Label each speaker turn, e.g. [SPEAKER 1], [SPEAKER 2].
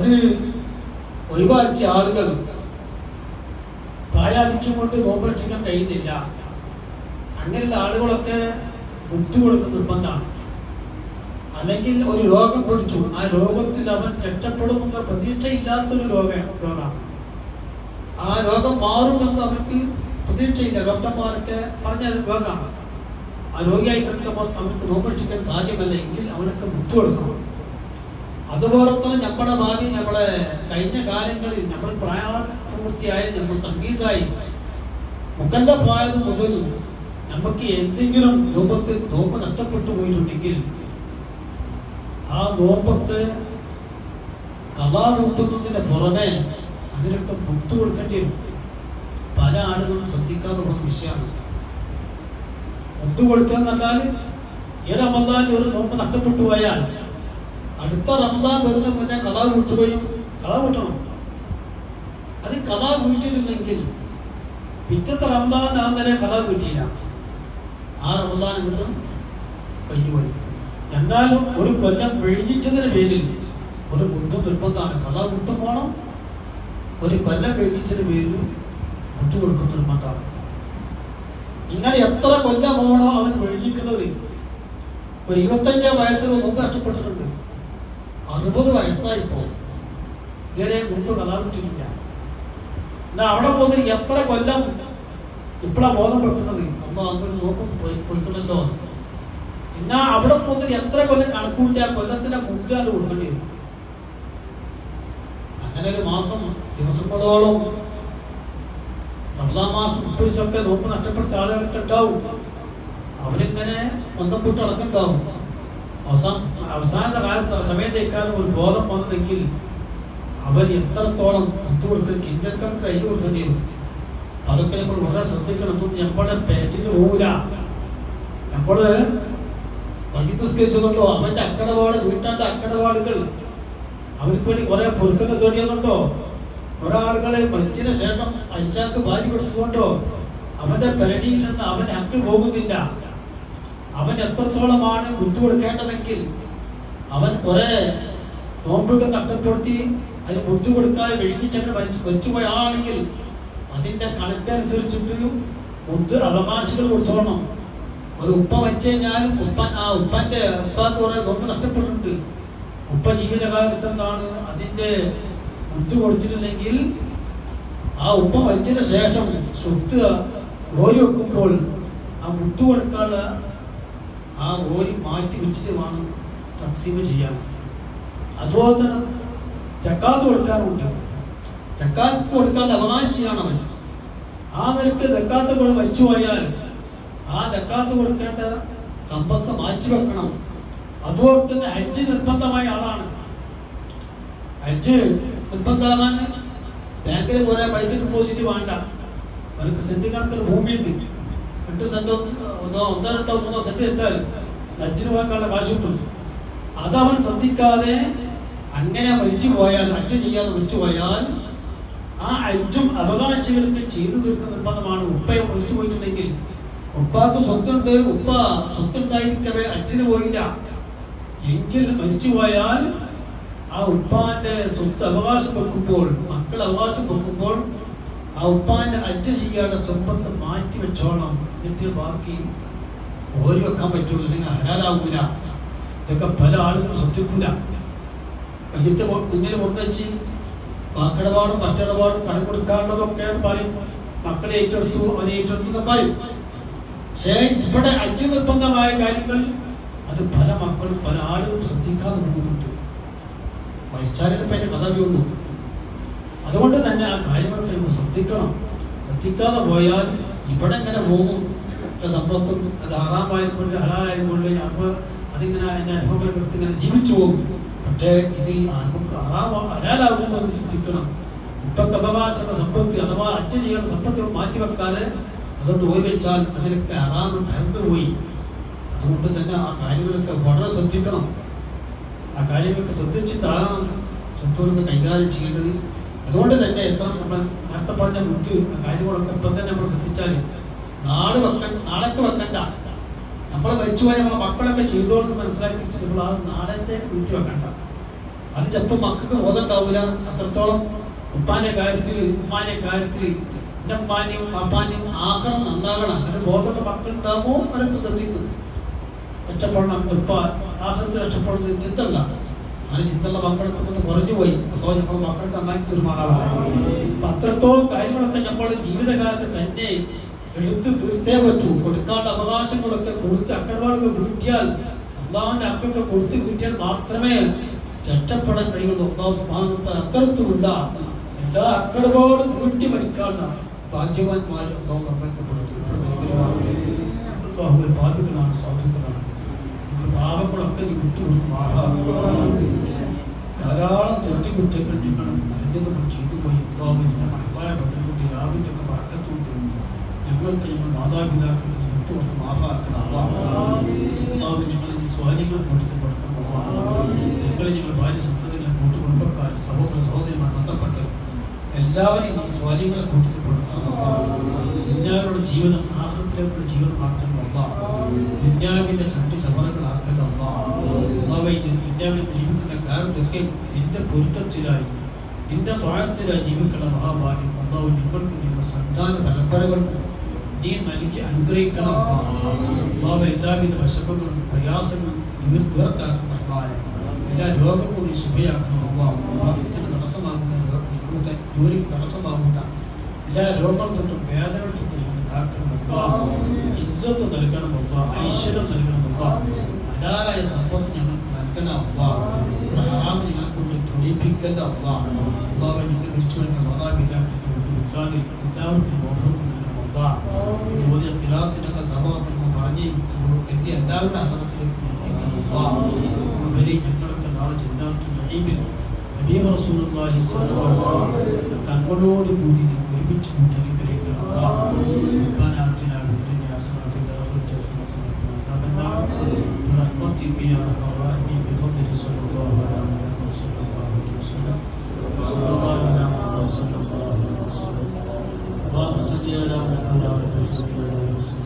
[SPEAKER 1] അത് ഒഴിവാക്കിയ ആളുകൾ പ്രായാധിക്യം കൊണ്ട് നോമ്പരക്ഷിക്കാൻ കഴിയുന്നില്ല. അങ്ങനെയുള്ള ആളുകളൊക്കെ മുക്തി കൊടുക്കുന്ന നിർബന്ധമാണ്. അല്ലെങ്കിൽ ഒരു രോഗം പിടിച്ചു, ആ രോഗത്തിൽ അവൻ രക്ഷപ്പെടുമെന്ന പ്രതീക്ഷയില്ലാത്തൊരു രോഗമാണ്. ആ രോഗം മാറുമെന്ന് അവർക്ക് പ്രതീക്ഷയില്ല. ഡോക്ടർമാരൊക്കെ പറഞ്ഞ രോഗമാണ്. ആ രോഗിയായി കിടക്കുമ്പോൾ അവർക്ക് നോമ്പരക്ഷിക്കാൻ സാധ്യമല്ല എങ്കിൽ അവനൊക്കെ മുക്തി കൊടുക്കണം. അതുപോലെ തന്നെ നമ്മുടെ ഭാവി, നമ്മളെ കഴിഞ്ഞ കാലങ്ങളിൽ നമ്മൾ പ്രായപൂർത്തിയായി, നമ്മൾ തമ്മീസായി മുക്കല്ലഫായത് മുതൽ നമുക്ക് എന്തെങ്കിലും രൂപത്തിൽ നോമ്പ് നഷ്ടപ്പെട്ടു പോയിട്ടുണ്ടെങ്കിൽ ആ നോമ്പൊക്കെ ഖളാ കൂട്ടുന്നതിന് പുറമെ അതിനൊക്കെ മുക്തി കൊടുക്കേണ്ടി വരും. പല ആളുകളും ശ്രദ്ധിക്കാതെ പോകുന്ന വിഷയമാണ് മുക്തി കൊടുക്കുക എന്ന് പറഞ്ഞാൽ. ഈ റമദാനിൽ ഒരു നോമ്പ് നഷ്ടപ്പെട്ടു പോയാൽ അടുത്ത റമദാൻ വരുന്ന മുന്നേ ഖളാ കൂട്ടുകയും, ഖളാ കൂട്ടണം. അത് ഖളാ കൂട്ടിയിട്ടില്ലെങ്കിൽ പിറ്റത്തെ റമദാൻ ആകുന്നവരെ ഖളാ കൂട്ടിയില്ല, ആ റമദാൻ കിട്ടും കഴിഞ്ഞുപോയി. എന്നാലും ഒരു കൊല്ലം പിഴിച്ചതിന് പേരിൽ ഒരു മുദ്ദ നിർബന്ധമാണ്. ഖളാ കൂട്ടും പോകണം, ഒരു കൊല്ലം പിഴിച്ചതിന് പേരിൽ മുദ്ദ കൊടുക്കുന്ന നിർബന്ധമാണ്. ഇങ്ങനെ എത്ര കൊല്ലമാണോ അവൻ പിഴിക്കുന്നത്? ഒരു 25 വയസ്സിൽ മുമ്പ് കഷ്ടപ്പെട്ടിട്ടുണ്ട്, 60 വയസ്സായിപ്പോ ഇതുവരെ മുമ്പ് ഖളാ കിട്ടിയിട്ടില്ല. എന്നാ അവിടെ മുതൽ എത്ര കൊല്ലം ഇപ്പോഴാ ബോധം വെക്കുന്നത്? അമ്മ അങ്ങനെ നോക്കും പോയിക്കണല്ലോ. എന്നാ അവിടെ മുതൽ എത്ര കൊല്ലം കണക്കൂട്ടി ആ കൊല്ലത്തിന്റെ മുദ്ദാണ്ട് കൊടുക്കേണ്ടി വരും. അങ്ങനെ ഒരു മാസം ദിവസങ്ങളോളം റമദാൻ മാസം 30 ദിവസമൊക്കെ നോമ്പ് നഷ്ടപ്പെടുത്ത ആളുകളൊക്കെ ഉണ്ടാവും. അവരിങ്ങനെ ബന്ധപ്പെട്ട് അടക്കുണ്ടാവും. അവസാനത്തെ കാലത്ത് സമയത്തേക്കാളും ഒരു ബോധം വന്നതെങ്കിൽ അവർ എത്രത്തോളം മുത്തു കൊടുക്കും, കിഞ്ചൽക്കൾക്ക് കയ്യിൽ കൊടുക്കേണ്ടി വരും. അതൊക്കെ നമ്മൾ വളരെ ശ്രദ്ധിക്കണം. നമ്മളെ പെറ്റിന് പോകൂല. നമ്മള് വൈദ്യുസ്കരിച്ചതുകൊണ്ടോ അവന്റെ അക്കടപാട്, വീട്ടാന്റെ അക്കടപാടുകൾ അവർക്ക് വേണ്ടി കുറെ പൊറുക്കുന്ന തേടിയതുകൊണ്ടോ, ഒരാളുകളെ മരിച്ചതിന് ശേഷം അരിച്ചാക്ക് ഭാര്യ കൊടുത്തതുകൊണ്ടോ അവന്റെ പെരടിയിൽ നിന്ന് അവന്റെ ഹക്ക് പോകുന്നില്ല. അവൻ എത്രത്തോളമാണ് മുത്തു കൊടുക്കേണ്ടതെങ്കിൽ അവൻ കുറെ നോമ്പുകൾ നഷ്ടപ്പെടുത്തി അതിന് മുത്തു കൊടുക്കാതെ വെഴുകിച്ചങ്ങനെ മരിച്ചുപോയ ആളാണെങ്കിൽ അതിന്റെ കണക്കനുസരിച്ചിട്ട് മുത്ത് അവകാശികൾ കൊടുത്തോളണം. ഒരു ഉപ്പ മരിച്ചു കഴിഞ്ഞാലും ഉപ്പാക്ക് കുറെ നോമ്പ് നഷ്ടപ്പെട്ടിട്ടുണ്ട്. ഉപ്പ ജീവിതകാലത്ത് എന്താണ് അതിന്റെ മുത്ത് കൊടുത്തിട്ടില്ലെങ്കിൽ ആ ഉപ്പ മരിച്ചതിന് ശേഷം സ്വത്ത് ഓരി വെക്കുമ്പോൾ ആ മുത്ത് കൊടുക്കാനുള്ള ആ ഓരി മാറ്റി വെച്ചിട്ട് വേണം തക്സീമ് ചെയ്യാൻ. അതുപോലെ തന്നെ ജക്കാത്ത് കൊടുക്കാറുണ്ട്. ജക്കാത്ത് കൊടുക്കാനുള്ള അവകാശിയാണ് അവൻ. ആ നിലയ്ക്ക് ജക്കാത്ത് കൂടെ മരിച്ചു പോയാൽ ആ ജക്കാത്ത് കൊടുക്കേണ്ട സമ്പത്ത് മാറ്റി വെക്കണം. അതുപോലെ തന്നെ ഹജ്ജ് നിർബന്ധമായ ആളാണ്. ഹജ്ജ് നിർബന്ധമാകാൻ ബാങ്കിൽ കുറെ പൈസ ഡെപ്പോസിറ്റ് വേണ്ട. അവർക്ക് സെന്റ് കണക്കിൽ ഭൂമിയുണ്ട്. 2 സെന്റോ 1, 2, 3 സെന്റ് എത്താൽ ഹജ്ജിന് പോകാനുള്ള കാശ് കിട്ടും. അതവൻ ശ്രദ്ധിക്കാതെ അങ്ങനെ മരിച്ചു പോയാൽ, ഹജ്ജ് ചെയ്യാതെ മരിച്ചു പോയാൽ ആ ഹജ്ജും അവകാശികൾക്ക് ചെയ്തു തീർക്കുന്ന നിർബന്ധമാണ്. ഉപ്പയെ മരിച്ചു പോയിട്ടുണ്ടെങ്കിൽ ഉപ്പാക്ക് സ്വത്തുണ്ട്, ഉപ്പ സ്വത്തുണ്ടായിരിക്കവേ ഹജ്ജിന് പോയില്ല എങ്കിൽ മരിച്ചു പോയാൽ ആ ഉപ്പാന്റെ സ്വത്ത് അവകാശം വെക്കുമ്പോൾ, മക്കൾ അവകാശം വെക്കുമ്പോൾ ആ ഉപ്പാന്റെ ഹജ്ജ് ചെയ്യാനുള്ള സമ്പത്ത് മാറ്റി വെച്ചോണം. എന്നിട്ട് ബാക്കി ഓരി വെക്കാൻ പറ്റുള്ളൂ, അല്ലെങ്കിൽ ഹലാലാവൂല. ഇതൊക്കെ പല ആളുകളും ശ്രദ്ധിക്കൂല. വൈകിട്ട് മുന്നിൽ കൊണ്ടുവച്ച് വാക്കിടപാടും മറ്റിടപാടും കടം കൊടുക്കാനുള്ളതൊക്കെ പറയും. മക്കളെ ഏറ്റെടുത്തു, അവനെ ഏറ്റെടുത്തു എന്ന് പറയും. പക്ഷേ ഇവിടെ ഹജ്ജ് നിർബന്ധമായ കാര്യങ്ങൾ അത് പല മക്കളും പല ആളുകളും ശ്രദ്ധിക്കാതെ പോകുന്നുണ്ട്. മരിച്ചാലേ അതിന്റെ കഥയുള്ളൂ. അതുകൊണ്ട് തന്നെ ആ കാര്യങ്ങളൊക്കെ നമ്മൾ ശ്രദ്ധിക്കണം. ശ്രദ്ധിക്കാതെ പോയാൽ ഇവിടെ ഇങ്ങനെ പോകും. സമ്പത്തും അത് ആറാമായതുകൊണ്ട് ഹലാലായതുകൊണ്ട് അതിങ്ങനെ അതിന്റെ അനുഭവങ്ങളെടുത്ത് ഇങ്ങനെ ജീവിച്ചു പോകും. പക്ഷേ ഇത് നമുക്ക് ഹലാലാകുമ്പോൾ ശ്രദ്ധിക്കണം. ഇപ്പൊക്കെ അവകാശമുള്ള സമ്പത്ത് അഥവാ ഹജ്ജ് ചെയ്യുന്ന സമ്പത്ത് മാറ്റിവെക്കാതെ അതുകൊണ്ട് ഓരി വെച്ചാൽ അതിലൊക്കെ ഹറാമ് കലർന്നുപോയി. അതുകൊണ്ട് തന്നെ ആ കാര്യങ്ങളൊക്കെ വളരെ ശ്രദ്ധിക്കണം. ആ കാര്യങ്ങളൊക്കെ ശ്രദ്ധിച്ചിട്ടാണ് സ്വത്തുകളൊക്കെ കൈകാര്യം ചെയ്യേണ്ടത്. അതുകൊണ്ട് തന്നെ എത്ര നമ്മൾ നേരത്തെ പറഞ്ഞ മുത്ത് കാര്യങ്ങളൊക്കെ ഇപ്പം തന്നെ നമ്മൾ ശ്രദ്ധിച്ചാൽ നാളൊക്കെ വെക്കണ്ട. നമ്മളെ മരിച്ചുപോയ നമ്മളെ മക്കളൊക്കെ ചെയ്തോളെന്ന് മനസ്സിലാക്കിയിട്ട് നമ്മൾ ആ നാളത്തെ വീട്ടിൽ വെക്കണ്ട. അത് ചിലപ്പോൾ മക്കൾക്ക് ബോധമുണ്ടാവില്ല. അത്രത്തോളം ഉപ്പാന്റെ കാര്യത്തിൽ ഉമ്മാന്റെ കാര്യത്തിൽ എൻ്റെ ഉമ്മാനെയും പാപ്പാനെയും ആഹാരം നന്നാകണം അങ്ങനെ ബോധമുള്ള മക്കൾ ഉണ്ടാകുമോ അവരൊക്കെ ശ്രദ്ധിക്കും. രക്ഷപ്പെടണം ഉപ്പ ആഹാരത്തിൽ രക്ഷപ്പെടുന്നത് ചിന്തല്ല. അങ്ങനെ ചിന്തയുള്ള മക്കളൊക്കെ ഒന്ന് കുറഞ്ഞു പോയി. അപ്പോൾ നമ്മൾ മക്കൾക്ക് നന്നായി തീരുമാനാവില്ല. അപ്പൊ അത്രത്തോളം കാര്യങ്ങളൊക്കെ നമ്മൾ ജീവിതകാലത്ത് തന്നെ എടുത്ത് തീർത്തേ പറ്റൂ. കൊടുക്കാനുള്ള അവകാശങ്ങളൊക്കെ കൊടുത്ത് അക്കടപാടൊക്കെ വീട്ടിയാൽ അള്ളാഹുവിന്റെ അക്കൊക്കെ കൊടുത്ത് വീട്ടിയാൽ മാത്രമേ രക്ഷപ്പെടാൻ കഴിയുള്ളൂ. അള്ളാഹു സുബ്ഹാനഹു വ തആല അത്തരത്തിലുള്ള എല്ലാ അക്കടപാടും വീട്ടി മരിക്കാനുള്ള ഭാഗ്യവാന്മാരും അള്ളാഹു നമ്മൾക്ക് കൊടുത്തു. പാപികളാണ്, സ്വാഭികളാണ്. പാപങ്ങളൊക്കെ നീ വിട്ടുകൊടുക്കും. ധാരാളം തെറ്റുകുറ്റങ്ങൾ നിങ്ങൾ അതിൻ്റെ നമ്മൾ ചെയ്തു പോയി. മക്കളായ പറ്റുകൊണ്ട് രാവിലെ ഒക്കെ പറക്കത്തുകൊണ്ട് ഞങ്ങൾക്ക് ഞങ്ങൾ മാതാപിതാക്കൾക്ക് നീ വിട്ടുകൊണ്ട് മാഫാക്കണം. ഞങ്ങൾ ഈ സ്വാധീനങ്ങൾ കൊടുത്ത് കൊടുക്കണം. ഞങ്ങൾ ഞങ്ങൾ ഭാര്യ സന്തതികളെ കൂട്ടുകുടുംബക്കാർ സഹോദര സഹോദരിമാർ ബന്ധപ്പെട്ട് എല്ലാവരെയും ഈ സ്വാധീനങ്ങളെ കൊടുത്ത് കൊടുക്കണം. ദുനിയാവിലുള്ള ജീവിതം ആഹ്റത്തിലേക്കുള്ള ജീവിതമാക്കണം. ദുനിയാവിന്റെ ചട്ടു ചവറകളാക്കല്ല. ദുനിയാവിനെ ജീവിക്കുന്ന കാലത്തൊക്കെ നിന്റെ പൊരുത്തത്തിലായി നിന്റെ ത്വാഴത്തിലായി ജീവിക്കുന്ന മഹാഭാഗ്യം അള്ളാഹു നിങ്ങൾക്ക് നിങ്ങളുടെ സന്താന പരമ്പരകൾക്കും നീ നൽകി അനുഗ്രഹിക്കണം. അള്ളാഹു എല്ലാവിധ വശങ്ങളും പ്രയാസങ്ങളും ഉയർത്താക്കുന്ന എല്ലാ രോഗങ്ങളും നീ ശുഭയാക്കണം. അള്ളാഹുത്തിന് തടസ്സമാകുന്ന നിങ്ങളുടെ ജോലിക്ക് തടസ്സമാകുന്ന എല്ലാ രോഗങ്ങൾ തൊട്ടും വേദനകൾ തൊട്ടും ഇസ്സത്ത് നൽകണം. ഐശ്വര്യം നൽകണം. ഹലാലായ സമ്പത്ത് ഞങ്ങൾക്ക് നൽകണം. ഹറാമ് ഞങ്ങളെ കൊണ്ട് തൊഴിപ്പിക്കല്ല. ഞങ്ങൾ ഇഷ്ടപ്പെടുന്ന മാതാപിതാക്കൾക്ക് എല്ലാവർക്കും പറഞ്ഞ് എത്തി എല്ലാവരുടെ അപകടത്തിലേക്ക് അവരെ ഞങ്ങളൊക്കെ നാളെ ജന്നാത്തുൽ നബി റസൂലുള്ളാഹി സ്വല്ലല്ലാഹു അലൈഹി വസല്ലം തങ്ങളോട് കൂടി ഒരുമിച്ച് കൂട്ടിയിരിക്കണം. ربنا آتنا في الدنيا حسنة وفي الآخرة حسنة وقنا عذاب النار برحمتك يا أرحم الراحمين بفضل صلى الله على محمد صلى الله عليه وسلم صلى الله على محمد صلى الله عليه وسلم اللهم صل على محمد وعلى آله وصحبه وسلم.